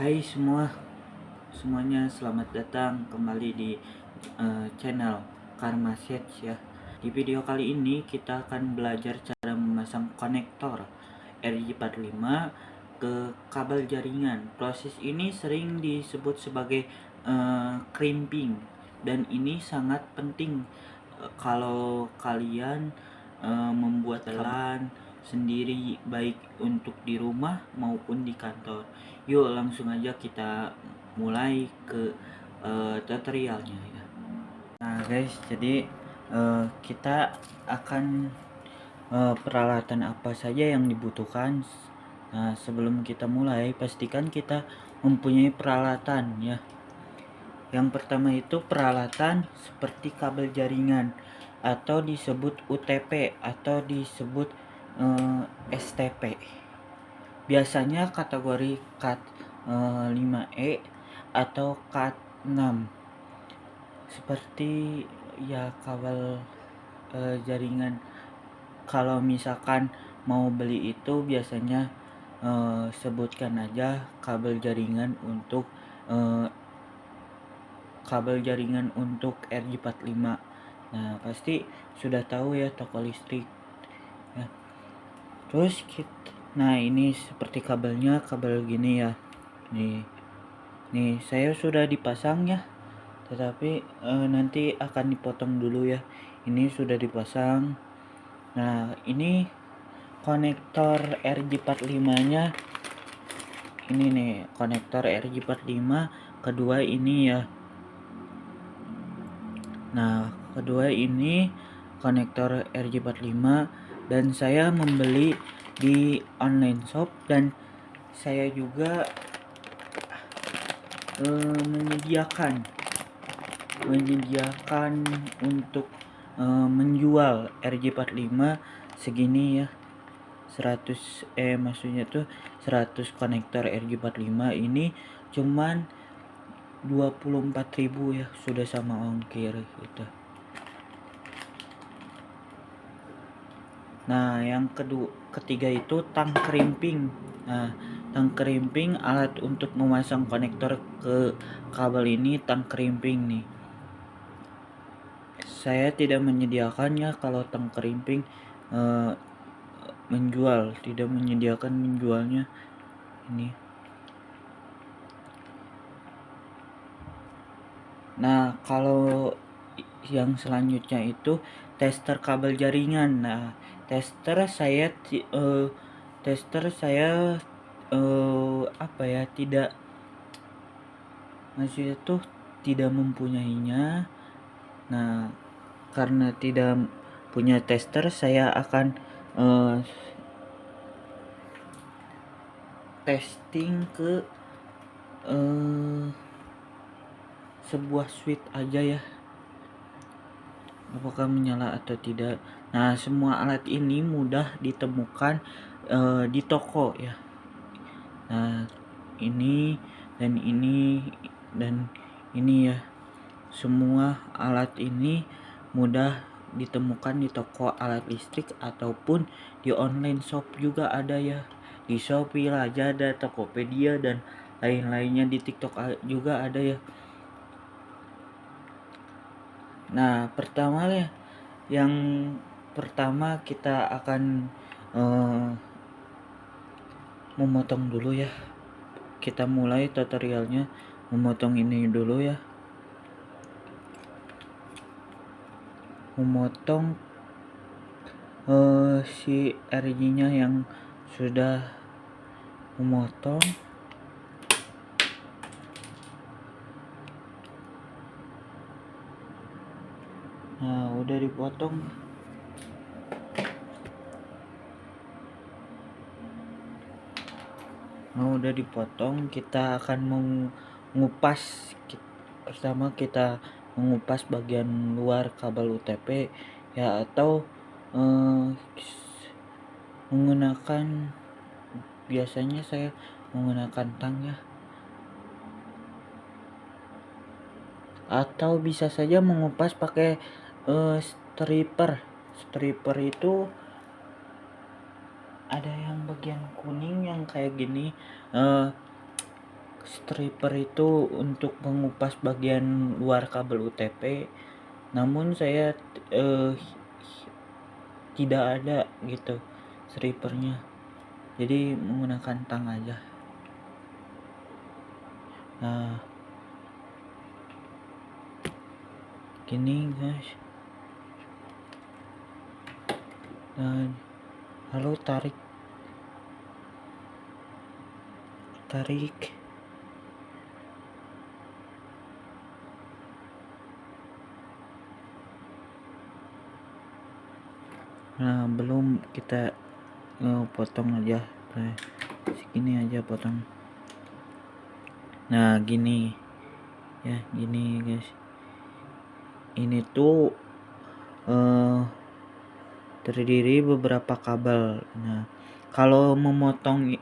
Hai semuanya, selamat datang kembali di channel Karma Sets ya. Di video kali ini kita akan belajar cara memasang konektor RJ45 ke kabel jaringan. Proses ini sering disebut sebagai crimping, dan ini sangat penting kalau kalian membuat LAN sendiri, baik untuk di rumah maupun di kantor. Yuk langsung aja kita mulai ke tutorialnya ya. Nah guys, jadi kita akan peralatan apa saja yang dibutuhkan. Nah, sebelum kita mulai, pastikan kita mempunyai peralatan ya. Yang pertama itu peralatan seperti kabel jaringan atau disebut UTP atau disebut STP. Biasanya kategori Cat 5E atau Cat 6. Seperti ya kabel jaringan. Kalau misalkan mau beli itu biasanya sebutkan aja kabel jaringan untuk RJ45. Nah, pasti sudah tahu ya toko listrik ya. Terus nah ini seperti kabelnya, kabel gini ya. Nih saya sudah dipasang ya, tetapi nanti akan dipotong dulu ya. Ini sudah dipasang. Nah, ini konektor RJ45 nya. Ini nih konektor RJ45 kedua ini ya. Nah, kedua ini konektor RJ45, dan saya membeli di online shop, dan saya juga menyediakan untuk menjual RJ45 segini ya. 100 konektor RJ45 ini cuman 24.000 ya, sudah sama ongkir gitu. Nah, yang ketiga itu tang crimping. Nah, tang crimping alat untuk memasang konektor ke kabel ini, tang crimping nih. Saya tidak menyediakannya kalau tang crimping tidak menyediakan menjualnya ini. Nah, kalau yang selanjutnya itu tester kabel jaringan. Nah, tester saya tidak, maksudnya tuh tidak mempunyainya. Nah, karena tidak punya tester, saya akan testing ke sebuah switch aja ya, apakah menyala atau tidak. Nah, semua alat ini mudah ditemukan di toko ya. Nah, ini dan ini ya, semua alat ini mudah ditemukan di toko alat listrik ataupun di online shop juga ada ya. Di Shopee, Lazada, Tokopedia dan lain-lainnya. Di TikTok juga ada ya. Nah, yang pertama kita akan memotong dulu ya. Kita mulai tutorialnya memotong ini dulu ya. Memotong si RJ nya yang sudah memotong. Nah, udah dipotong. Kita akan mengupas. Pertama kita mengupas bagian luar kabel UTP ya, atau biasanya saya menggunakan tang ya, atau bisa saja mengupas pakai striper itu ada yang bagian kuning yang kayak gini. striper itu untuk mengupas bagian luar kabel UTP, namun saya tidak ada gitu stripernya, jadi menggunakan tang aja. Nah gini guys, dan lalu tarik nah belum, kita potong aja, segini aja potong. Nah gini ya, gini guys, ini tuh terdiri beberapa kabel. Nah kalau memotong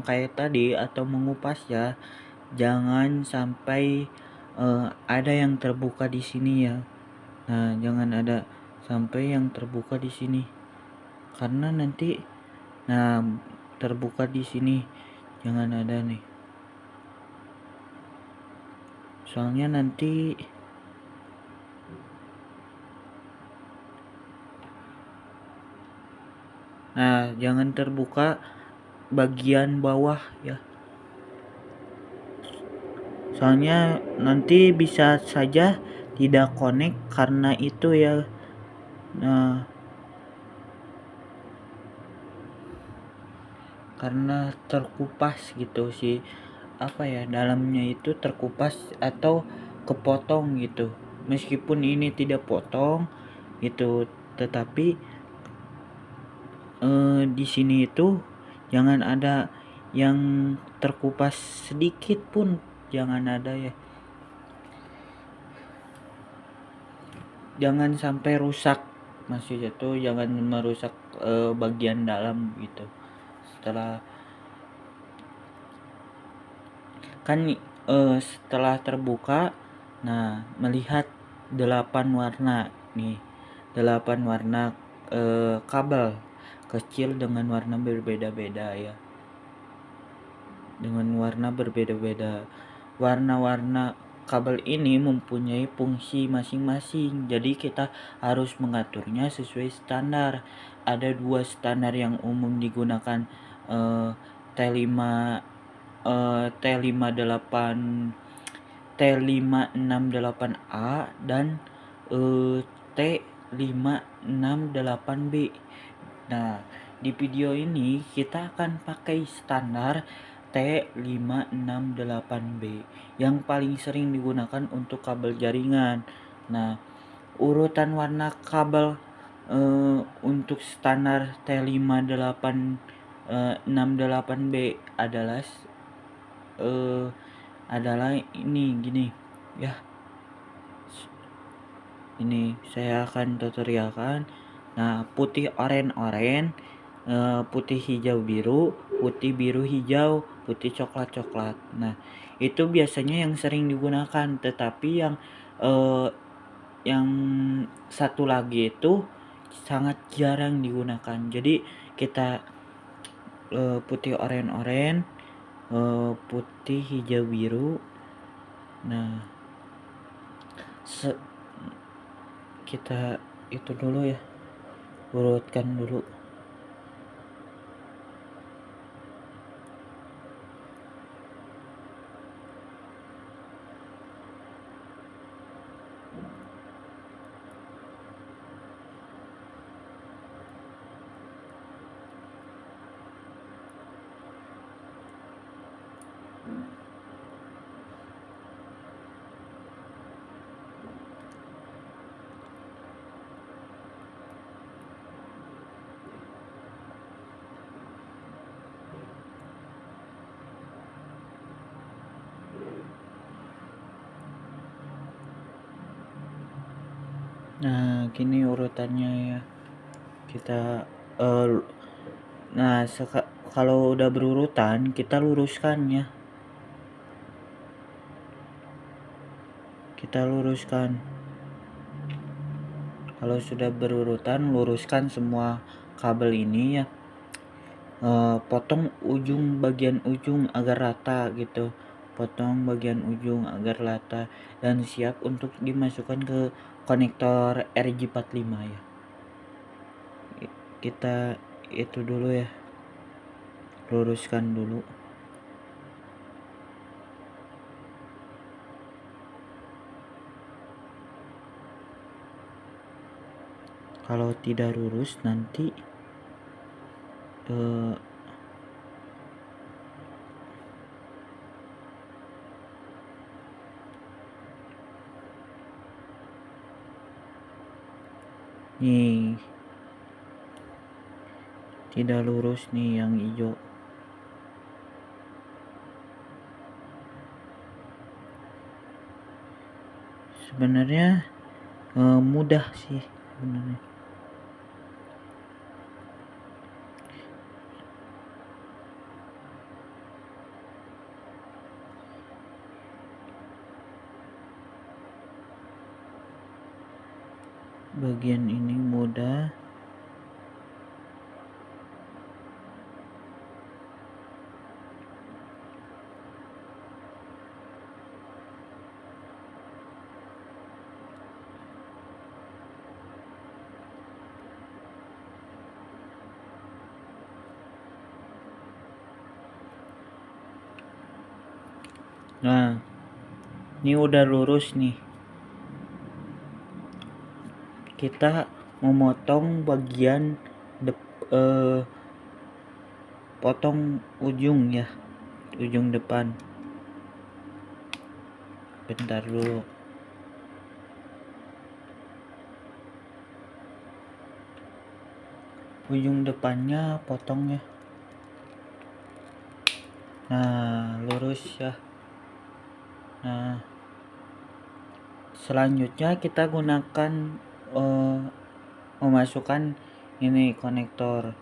kayak tadi atau mengupas ya, jangan sampai ada yang terbuka di sini ya. Nah jangan ada sampai yang terbuka di sini, karena nanti terbuka di sini jangan ada nih, soalnya nanti jangan terbuka bagian bawah ya, soalnya nanti bisa saja tidak connect karena itu ya. Nah karena terkupas gitu sih, apa ya, dalamnya itu terkupas atau kepotong gitu. Meskipun ini tidak potong gitu, tetapi di sini itu jangan ada yang terkupas sedikit pun, jangan ada ya, jangan sampai rusak, maksudnya tuh jangan merusak bagian dalam gitu. Setelah terbuka, nah melihat 8 warna nih, 8 warna kabel kecil dengan warna berbeda-beda ya, dengan warna berbeda-beda. Warna-warna kabel ini mempunyai fungsi masing-masing, jadi kita harus mengaturnya sesuai standar. Ada 2 standar yang umum digunakan, T5 T58 T568A dan T568B. Nah di video ini kita akan pakai standar T568B yang paling sering digunakan untuk kabel jaringan. Nah urutan warna kabel untuk standar T568B adalah ini gini ya. Ini saya akan tutorialkan. Nah putih oranye, putih hijau biru, putih biru hijau, putih coklat coklat. Nah itu biasanya yang sering digunakan, tetapi yang satu lagi itu sangat jarang digunakan. Jadi kita putih oranye, putih hijau biru. Nah kita itu dulu ya, urutkan dulu. Nah gini urutannya ya, kita kalau udah berurutan kita luruskan ya, kita luruskan. Kalau sudah berurutan, luruskan semua kabel ini ya, potong bagian ujung agar rata gitu. potong bagian ujung agar rata dan siap untuk dimasukkan ke konektor RJ45 ya. Kita itu dulu ya, luruskan dulu. Kalau tidak lurus nanti nih tidak lurus nih yang hijau. Sebenarnya mudah sih sebenarnya. Bagian ini mudah. Nah, ini udah lurus nih. Kita memotong bagian potong ujung ya, ujung depan. Bentar dulu. Ujung depannya potong ya. Nah, lurus ya. Nah, selanjutnya kita gunakan memasukkan ini konektor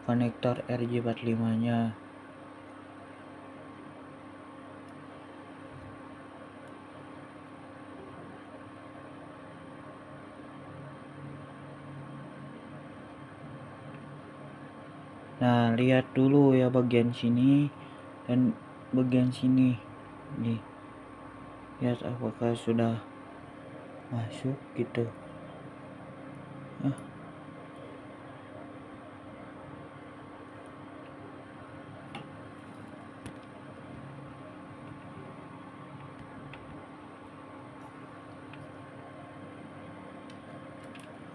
RJ45 nya. Nah, lihat dulu ya bagian sini dan bagian sini nih, lihat apakah sudah masuk gitu.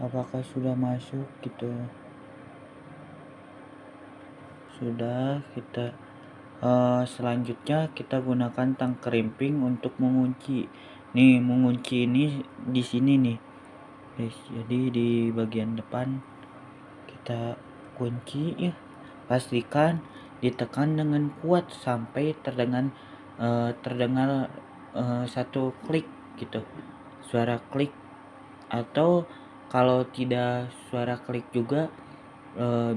Apakah sudah masuk gitu. Sudah. Kita selanjutnya kita gunakan tang kerimping untuk mengunci. Nih, mengunci ini di sini nih guys. Jadi di bagian depan kita kunci ya. Pastikan ditekan dengan kuat sampai terdengar satu klik gitu, suara klik. Atau kalau tidak suara klik juga,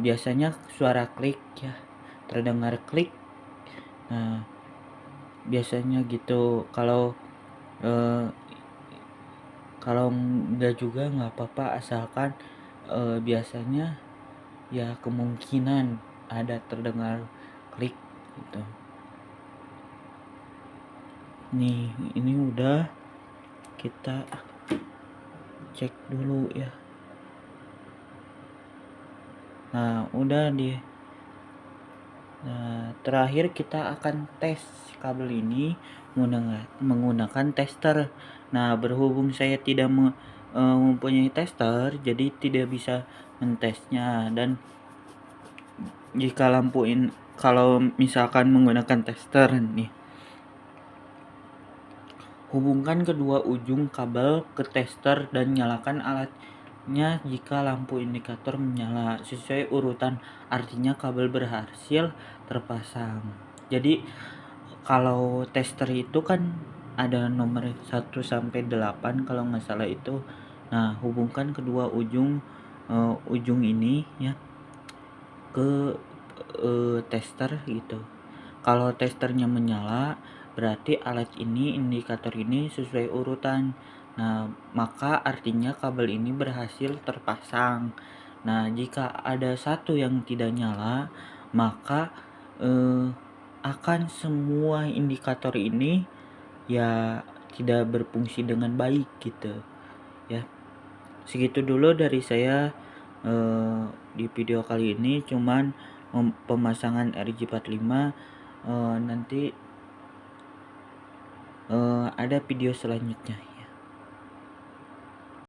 biasanya suara klik ya, terdengar klik. Nah, biasanya gitu. Kalau enggak juga nggak apa-apa, asalkan biasanya ya kemungkinan ada terdengar klik gitu. Nih, ini udah, kita cek dulu ya. Nah, udah deh. Nah, terakhir kita akan tes kabel ini menggunakan tester. Nah, berhubung saya tidak mempunyai tester, jadi tidak bisa mentesnya. Dan jika kalau misalkan menggunakan tester nih, hubungkan kedua ujung kabel ke tester dan nyalakan alatnya jika lampu indikator menyala sesuai urutan, artinya kabel berhasil terpasang. Jadi kalau tester itu kan ada nomor 1 sampai 8 kalau nggak salah itu. Nah, hubungkan kedua ujung ini ya ke tester gitu. Kalau testernya menyala, berarti alat ini, indikator ini sesuai urutan. Nah, maka artinya kabel ini berhasil terpasang. Nah, jika ada satu yang tidak nyala, maka akan semua indikator ini ya tidak berfungsi dengan baik gitu ya. Segitu dulu dari saya di video kali ini, cuman pemasangan RJ45. Nanti ada video selanjutnya.